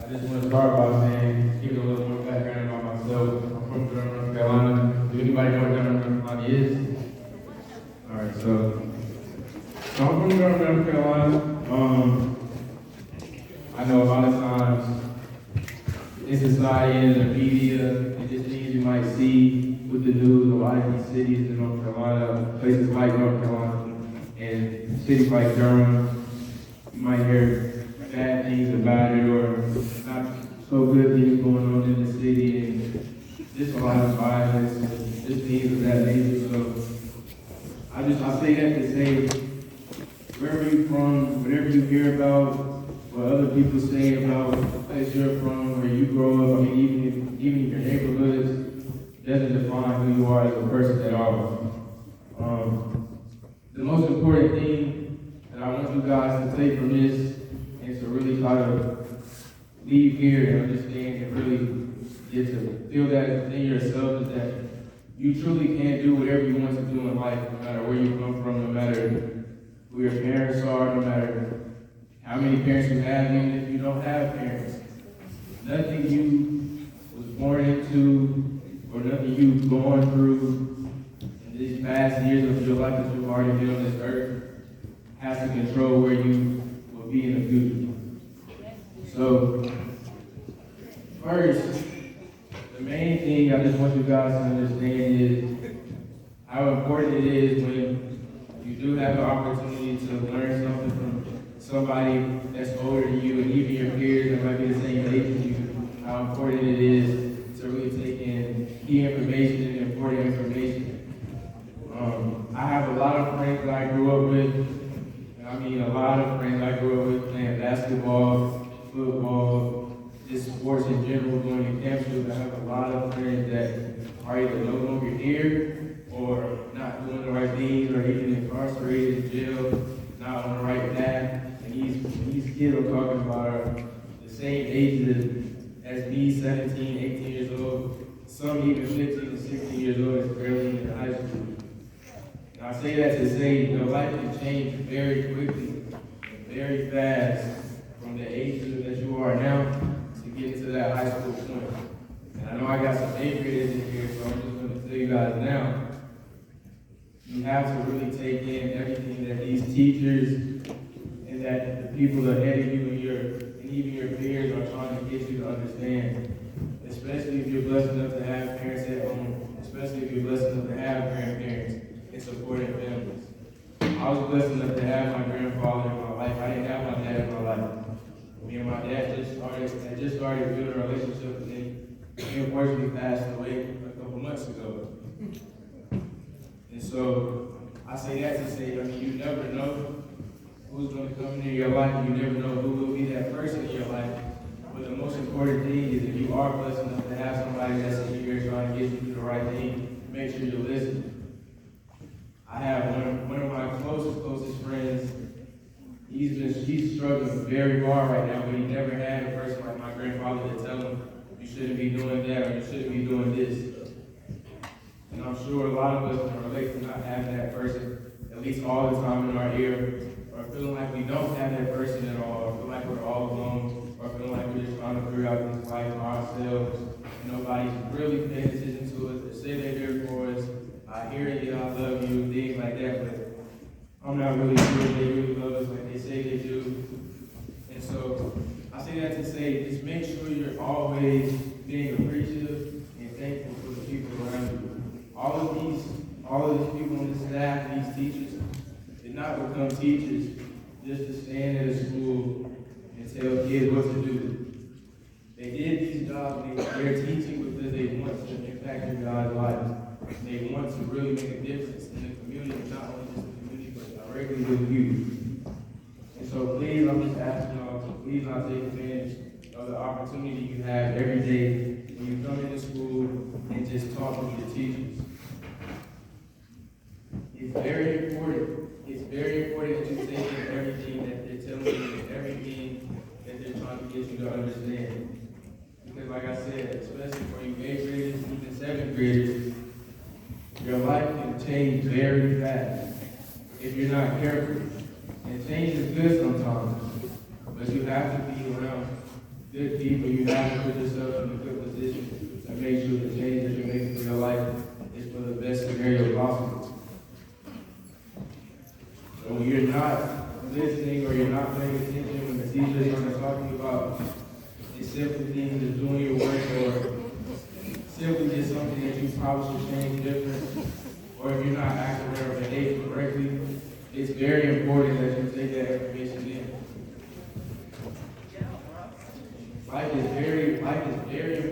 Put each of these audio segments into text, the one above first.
I just want to start by saying, give a little more background about myself. I'm from Durham, North Carolina. Do anybody know what Durham, North Carolina is? All right, so I'm from Durham, North Carolina. I know a lot of times in society and in the media, and just things you might see with the news, a lot of these cities in North Carolina, places like North Carolina, and cities like Durham, you might hear bad things about it or not so good things going on in the city, and just a lot of violence and just things of that nature. So I say that to say, wherever you're from, whatever you hear about, what other people say about the place you're from, where you grow up, I mean, even in your neighborhoods, doesn't define who you are as a person at all. The most important thing that I want you guys to take from this is to really try to leave here and understand and really get to feel that within yourself is that you truly can do whatever you want to do in life, no matter where you come from, no matter who your parents are, no matter how many parents you have, even if you don't have parents. Nothing you was born into or nothing you've gone through in these past years of your life that you've already been on this earth has to control where you will be in the future. So, first, the main thing I just want you guys to understand is how important it is when you do have the opportunity to learn something from somebody that's older than you, and even your peers that might be the same age as you, how important it is to really take in key information and important information. I have a lot of friends that I grew up with, and I mean a lot of friends I grew up with playing basketball, football, just sports in general, going to campuses. I have a lot of friends that are either no longer here or not doing the right things, or even incarcerated in jail, not on the right path. And these kids I'm talking about are the same ages as me, 17, 18 years old. Some even 15 and 16 years old is barely in high school. And I say that to say your life can change very quickly and very fast from the age that you are now to get to that high school point. And I know I got some 8th graders in here, so I'm just going to tell you guys now, you have to really take in everything that these teachers and that the people ahead of you and even your peers are trying to get you to understand. Especially if you're blessed enough to have parents at home, especially if you're blessed enough to have grandparents and supporting families. I was blessed enough to have my grandfather in my life. I didn't have my dad in my life. Me and my dad had just started building a relationship with him. He unfortunately passed away a couple months ago. And so I say that to say, I mean, you never know who's going to come into your life. You never know who will be that person in your life. But the most important thing is if you are blessed enough to have somebody that's in your ear trying to get you to the right thing, make sure you listen. I have one of my closest friends. He's struggling very hard right now, but he never had a person like my grandfather to tell him, you shouldn't be doing that or you shouldn't be doing this. And I'm sure a lot of us can relate to not having that person at least all the time in our ear, or feeling like we don't have that person at all, or feel like we're all alone, or feeling like we're just trying to figure out this life for ourselves, and nobody's really paying attention to us. They say they're here for us, I hear you, I love you, things like that, but I'm not really sure they really love us like they say they do. And so I say that to say, just make sure you're always being appreciative and thankful for the people around you. All of these people on the staff, these teachers, did not become teachers just to stand at a school and tell kids what to do. They did these jobs, they're teaching because they want to impact your guys' lives. They want to really make a difference in the community, not only just the community, but directly with you. And so please, I'm just asking y'all to please not take advantage of the opportunity you have every day when you come into school and just talk with your teachers. It's very important. It's very important that you take in everything that they're telling you and everything that they're trying to get you to understand. Because like I said, especially for you 8th graders, even 7th graders, your life can change very fast if you're not careful. And change is good sometimes, but you have to be around good people, you have to put yourself in a good position to make sure the change that you're making for your life is for the best scenario possible. So when you're not listening or you're not paying attention when the teachers are talking about the simple things of doing your work, or simply just something that you probably should change different, or if you're not acting or behaving correctly, it's very important that you take that information in. Life is very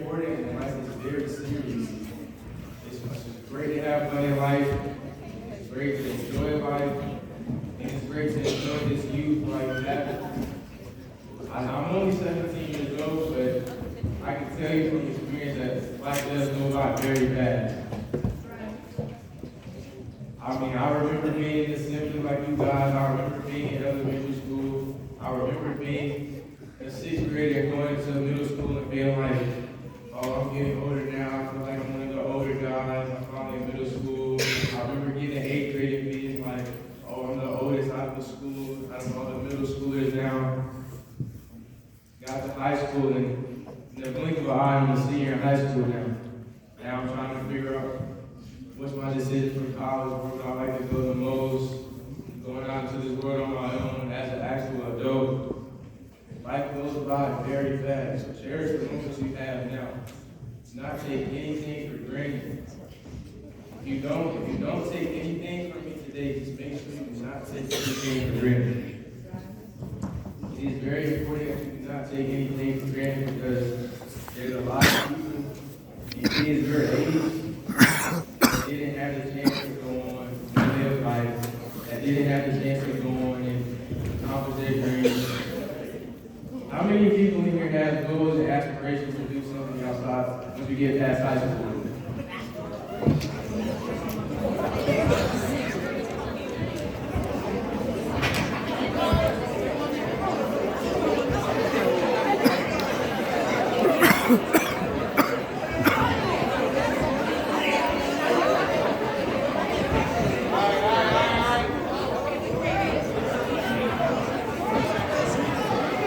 important, and life is very serious. It's great to have fun in life. It's great to enjoy life. And it's great to enjoy this youth like that. I'm only 17 years old, but I can tell you from experience that life does go by very fast. I mean, I remember being in assembly like you guys. I remember being in elementary school. I remember being a sixth grader going into middle school and feeling like, oh, I'm getting older now. I feel like I'm one of the older guys. I'm finally in middle school. I remember getting an eighth grade and being like, oh, I'm the oldest out of the school, out of all the middle schoolers now. Got to high school, and in the blink of an eye, I'm a senior in high school now. Now I'm trying to figure out what's my decision for college, where would I like to go the most, going out into this world on my own as an actual adult. Life goes by very fast, so cherish the moments you have now. Do not take anything for granted. If you don't take anything from me today, just make sure you do not take anything for granted. It is very important that you do not take anything for granted, because there's a lot of people in kids your age that didn't have the chance to go on and live life, that didn't have the chance to go on and accomplish their dreams. How many people in here have goals and aspirations to do something outside once you get past high school?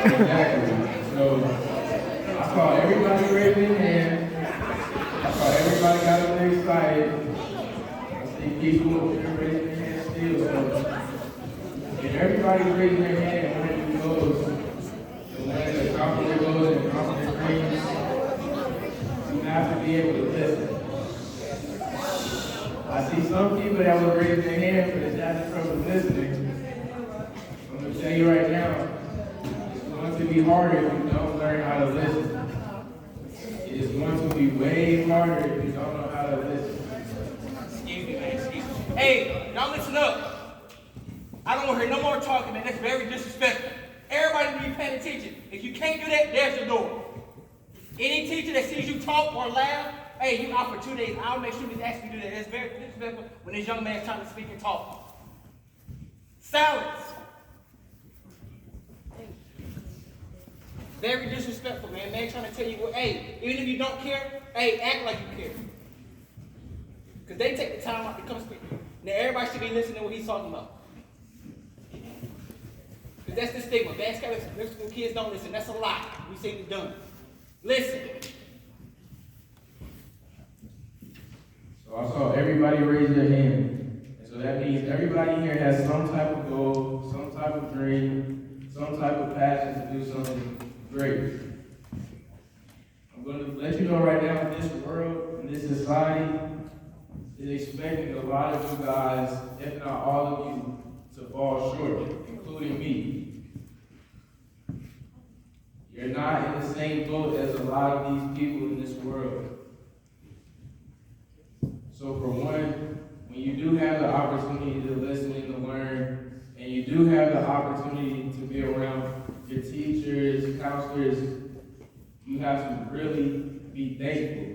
Exactly. So I saw everybody raising their hand. I saw everybody got a little excited. I see people raising their hands still. So if everybody's raising their hand and wanting to do goals, and wanting to accomplish their goals and accomplish their dreams, you have to be able to listen. I see some people that will raise their hand, but it's having trouble listening. I'm going to tell you right now, it's going to be harder if you don't learn how to listen. It is going to be way harder if you don't know how to listen. Excuse me, man. Excuse me. Hey, y'all listen up. I don't want to hear no more talking, man. That's very disrespectful. Everybody needs to be paying attention. If you can't do that, there's the door. Any teacher that sees you talk or laugh, hey, you out for 2 days. I'll make sure we ask you to do that. That's very disrespectful when this young man's trying to speak and talk. Silence. Very disrespectful, man. Man trying to tell you, well, hey, even if you don't care, hey, act like you care. Because they take the time out to come speak. Now, everybody should be listening to what he's talking about. Because that's the stigma. Bad middle school kids don't listen. That's a lie. We say it's done. Listen. So I saw everybody raise their hand. And so that means everybody here has some type of goal, some type of dream, some type of passion to do something great. I'm going to let you know right now, this world and this society is expecting a lot of you guys, if not all of you, to fall short, including me. You're not in the same boat as a lot of these people in this world. So for one, when you do have the opportunity to listen and to learn, and you do have the opportunity to be around your teachers, counselors, you have to really be thankful.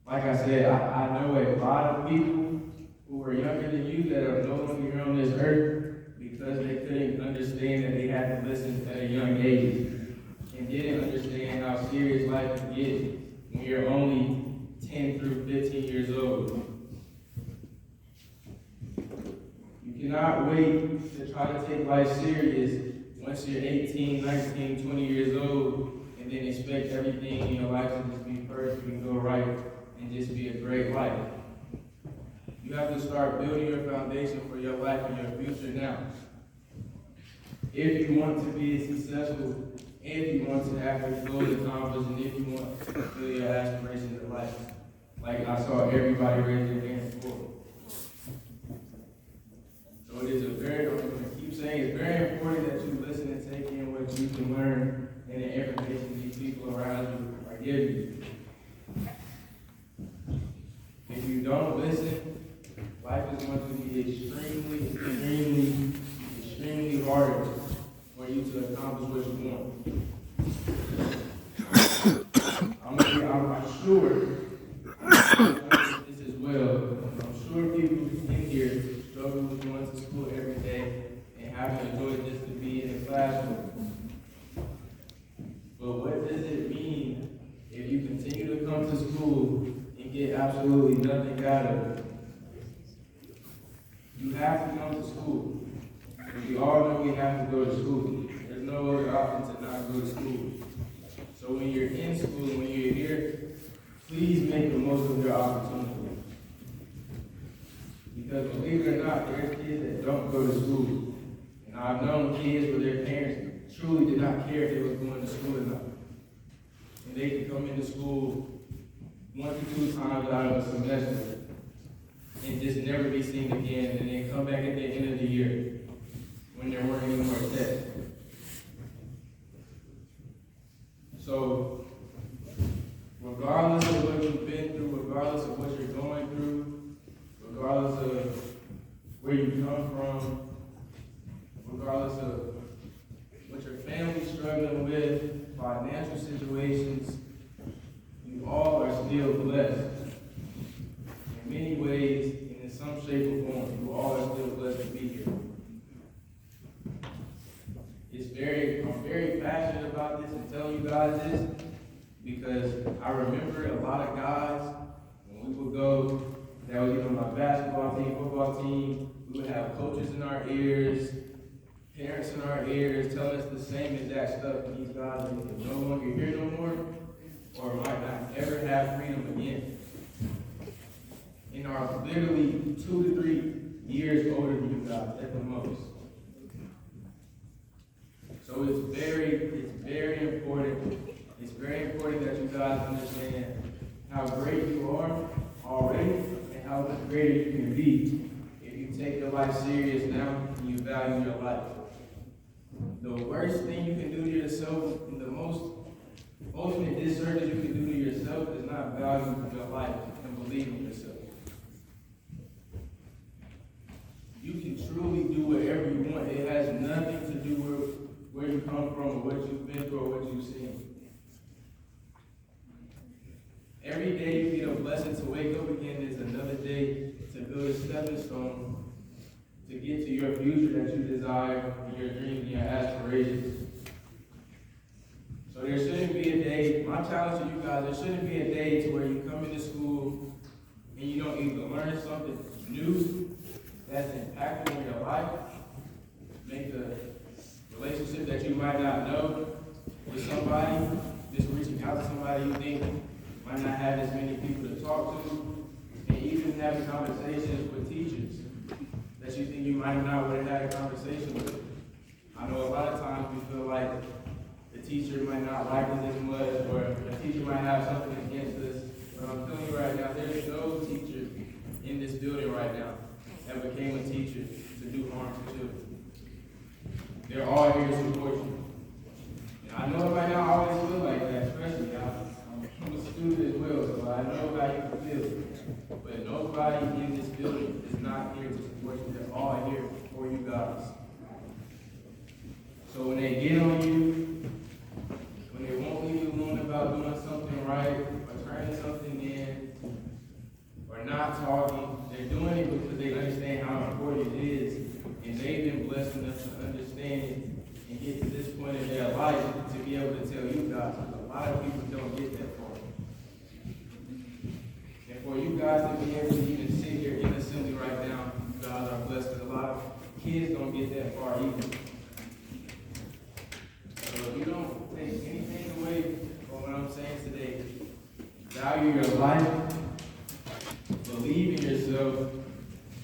Like I said, I know a lot of people who are younger than you that are no longer here on this earth because they couldn't understand that they had to listen at a young age and didn't understand how serious life can get when you're only 10 through 15 years old. You cannot wait to try to take life serious once you're 18, 19, 20 years old, and then expect everything in your life to just be perfect and go right and just be a great life. You have to start building your foundation for your life and your future now. If you want to be successful, if you want to have your goals accomplished, and if you want to fulfill your aspirations in life, like I saw everybody raise their hands for. So it is I'm going to keep saying, it's very important that you listen and take in what you can learn and the information these people around you are giving you. If you don't listen, life is going to be extremely hard for you to accomplish what you want. I'm sure this as well. I'm sure people in here struggle with going to school every day and having to enjoy it just to be in the classroom. But what does it mean if you continue to come to school and get absolutely nothing out of it? You have to come to school. We all know we have to go to school. There's no other option to not go to school. So when you're in school, when you're here, please make the most of your opportunity. Because believe it or not, there's kids that don't go to school. And I've known kids where their parents truly did not care if they was going to school or not. And they could come into school 1 to 2 times out of a semester and just never be seen again, and then come back at the end of the year when there weren't any more tests. So, regardless of what you've been through, regardless of what you're going through, regardless of where you come from, regardless of what your family's struggling with, financial situations, you all are still blessed. In many ways, and in some shape or form, you all are still blessed to be here. I'm very passionate about this and telling you guys this because I remember a lot of guys, when we would go, that was either my basketball team, football team, we would have coaches in our ears, parents in our ears telling us the same exact stuff, and these guys are either no longer here no more or might not ever have freedom again. And are literally 2 to 3 years older than you guys at the most. So it's very important. It's very important that you guys understand how great you are already and how much greater you can be if you take your life serious now and you value your life. The worst thing you can do to yourself and the most ultimate disservice you can do to yourself is not value your life and believe in yourself. You can truly do whatever you want. It has nothing to do with where you come from, or what you've been through, or what you've seen. Every day you get a blessing to wake up again is another day to build a stepping stone to get to your future that you desire, and your dreams and your aspirations. So there shouldn't be a day, my challenge to you guys, there shouldn't be a day to where you come into school and you don't either learn something new that's impactful in your life, make the relationship that you might not know with somebody, just reaching out to somebody you think might not have as many people to talk to, and even having conversations with teachers that you think you might not would have had a conversation with. I know a lot of times we feel like the teacher might not like us as much, or the teacher might have something against us, but I'm telling you right now, there's no teacher in this building right now that became a teacher to do harm to children. They're all here to support you. And I know it might not always feel like that, especially I'm a student as well, so I know how you feel. But nobody in this building is not here to support you. They're all here for you guys. So when they get on you, when they won't leave you alone about doing something right, or turning something in, or not talking, they're doing it because they understand how important it is. And they've been blessed enough to understand it and get to this point in their life to be able to tell you guys. A lot of people don't get that far. And for you guys to be able to even sit here in assembly right now, you guys are blessed because a lot of kids don't get that far either. value your life, believe in yourself,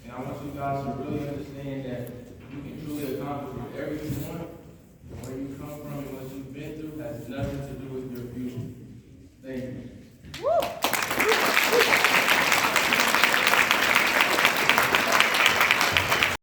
and I want you guys to really understand that you can truly accomplish everything